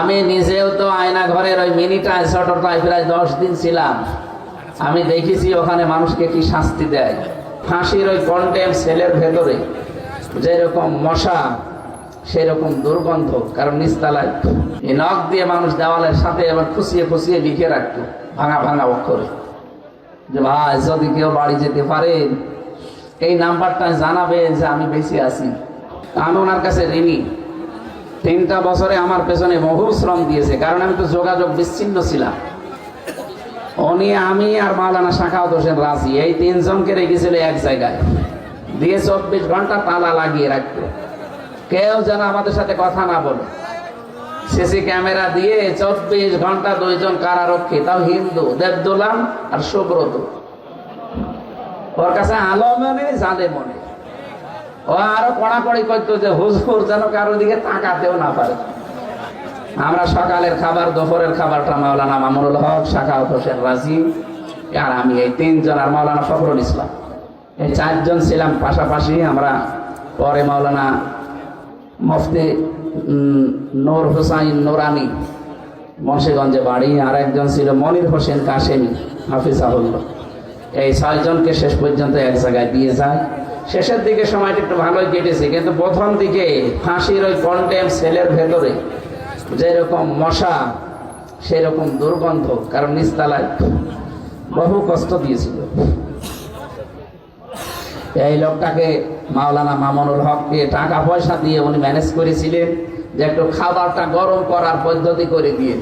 আমি নিজেও তো আয়না ঘরের ওই মিনিটায় ছোটটায় প্রায় 10 দিন ছিলাম। আমি দেখেছি ওখানে মানুষকে কি শাস্তি দেয়। ফাঁসির ওই কন্টেম সেলের ভেতরে যেরকম মশা সেরকম দুর্গন্ধ, কারণ নিচতলায় এই নখ দিয়ে মানুষ দেওয়ালের সাথে আবার খুশিয়ে খুশিয়ে লিখে রাখতো ভাঙা ভাঙা অক্ষরে যে ভাই যদি কেউ বাড়ি যেতে পারেন এই নাম্বারটা জানাবেন যে আমি বেঁচে আছি। আমি ওনার কাছে ঋণী। 3টা বছরে আমার পেছনে বহু শ্রম দিয়েছে, কারণ আমি তো যোগাযোগ বিচ্ছিন্ন ছিলাম। উনি, আমি আর মাওলানা সাখাওয়াত হোসেন রাজি, এই 3 জনকে রেখেছিল এক জায়গায় দিয়ে 24 ঘন্টা তালা লাগিয়ে রাখতো, কেউ যেন আমাদের সাথে কথা না বলে। সিসি ক্যামেরা দিয়ে 24 ঘন্টা 2 জন কারারক্ষী, তাও হিন্দু, দেবদোলাম আর সুব্রত। ওর কাছে আলো মনে জানে মনে। ও আরো কড়াকড়ি করতো যে হুজুর যেন কারোর দিকে তাকাতেও না পারে। আমরা সকালের খাবার, দুপুরের খাবারটা মাওলানা মামুনুল হক, সাখাওয়াত হোসেন রাজি আর আমি, এই 3 জন, আর মাওলানা ফখরুল ইসলাম, এই 4 জন ছিলাম পাশাপাশি। আমরা পরে মাওলানা মুফতি নূর হুসাইন নুরানি, মুন্সিগঞ্জে বাড়ি, আর একজন ছিল মনির হোসেন কাশেমি হাফিজাহুল্লাহ। এই 6 জনকে শেষ পর্যন্ত এক জায়গায় দিয়ে যায়। শেষের দিকে সময়টা একটু ভালোই কেটেছে, কিন্তু প্রথম দিকে ফাঁসির ওই কন্টেম সেলের ভেতরে যেরকম মশা সেরকম দুর্গন্ধ, কারণ নিচতলায় বহু কষ্ট দিয়েছিল। এই লোকটাকে মাওলানা মামুনুল হককে টাকা পয়সা দিয়ে উনি ম্যানেজ করেছিলেন যে একটু খাবারটা গরম করার পদ্ধতি করে দিয়ে,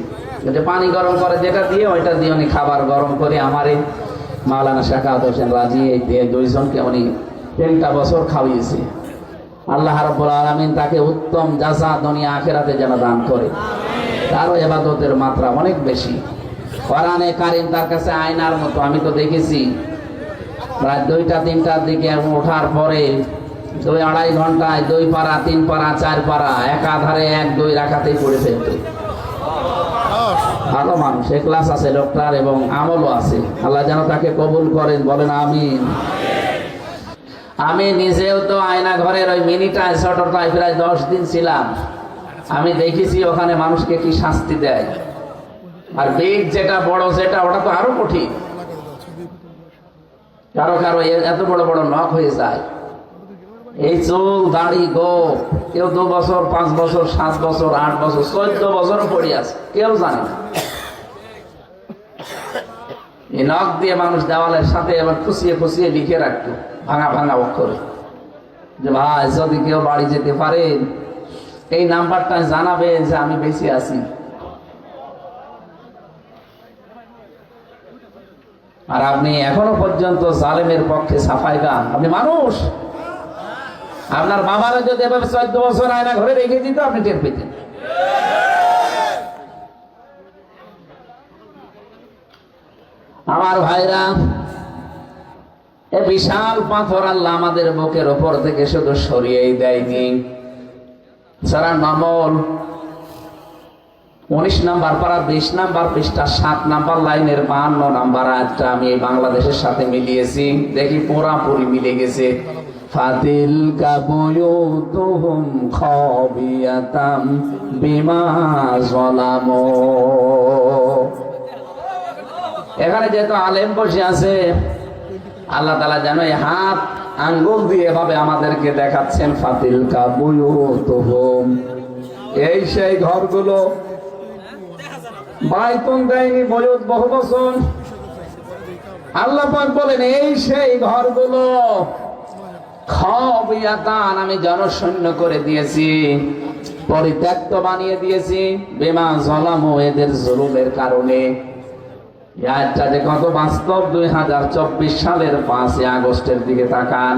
যে পানি গরম করে যেটা দিয়ে ওইটা দিয়ে উনি খাবার গরম করে আমার এই মাওলানা সাখাওয়াত হোসেন রাজি, এই 2 জনকে উনি 3টা বছর খাওয়িয়েছে। আল্লাহ রাব্বুল আলামিন তাকে উত্তম জাযা দুনিয়া আখিরাতে যেন দান করে। তারও ইবাদতের মাত্রা অনেক বেশি। কোরআনে কারীম তার কাছে আয়নার মতো। আমি তো দেখেছি প্রায় 2টা-3টার দিকে ওঠার পরে 2-2.5 ঘন্টায় 2 পারা, 3 পারা, 4 পারা একাধারে 1-2 রাকাতেই পড়ে ফেলত। ভালো মানুষ, ইখলাস আছে লোকটার এবং আমলও আছে। আল্লাহ যেন তাকে কবুল করেন, বলেন আমিন। আমি নিজেও তো আয়না ঘরের ওই মিনিটায় ছোটটায় প্রায় 10 দিন ছিলাম। আমি দেখেছি ওখানে মানুষকে কি শাস্তি দেয়। আর বিগ যেটা, বড় যেটা, ওটা তো আরো কঠিন। কারো কারো এত বড় বড় নখ হয়ে যায়। এই চুল, দাড়ি, গোঁফ, কেউ 2 বছর, 5 বছর, 7 বছর, 8 বছর, 14 বছরও পড়ে আছে, কেউ জানে না। এই নখ দিয়ে মানুষ দেওয়ালের সাথে আবার খুশিয়ে খুশিয়ে লিখে রাখতো ভাঙা ভাঙা অক্ষরে যে ভাই যদি কেউ বাড়ি যেতে পারেন এই নাম্বারটা জানাবেন যে আমি বেঁচে আছি। আর আপনি এখনো পর্যন্ত জালেমের পক্ষে সাফাই গান। আপনি মানুষ, আপনার বাবারা যদি এভাবে 14 বছর আয়না ঘরে রেখে দিত আপনি টের পেতেন। আমার ভাইরা, এ বিশাল পাথর আল্লাহ আমাদের বুকের ওপর থেকে শুধু সরিয়েই দেয়নি। সারা নামল 19 নাম্বার পারা 20 নাম্বার পৃষ্ঠা 7 নাম্বার লাইনের 52 নাম্বার আয়াতটা আমি বাংলাদেশের সাথে মিলিয়েছি, দেখি পুরাপুরি মিলে গেছে। ফাতিল কাবুয়ুতুহুম খাবিয়াতাম বিমা যালামু। এখানে যেহেতু আলেম বসে আছে, আল্লাহ তাআলা যেন এই হাত আঙ্গুল দিয়ে এভাবে আমাদেরকে দেখাচ্ছেন ফাতিল কাবুয়ুতুহুম, এই সেই ঘরগুলো। বাইতুন দেয়নি বয়ুত বহু বছর। আল্লাহ পাক বলেন এই সেই ঘরগুলো খাবিয়াতান, আমি জনশূন্য করে দিয়েছি, পরিত্যক্ত বানিয়ে দিয়েছি, বিমা যালামু, এদের জুলুমের কারণে। এটা যে কত বাস্তব। 2024 সালের 5 আগস্টের দিকে তাকান।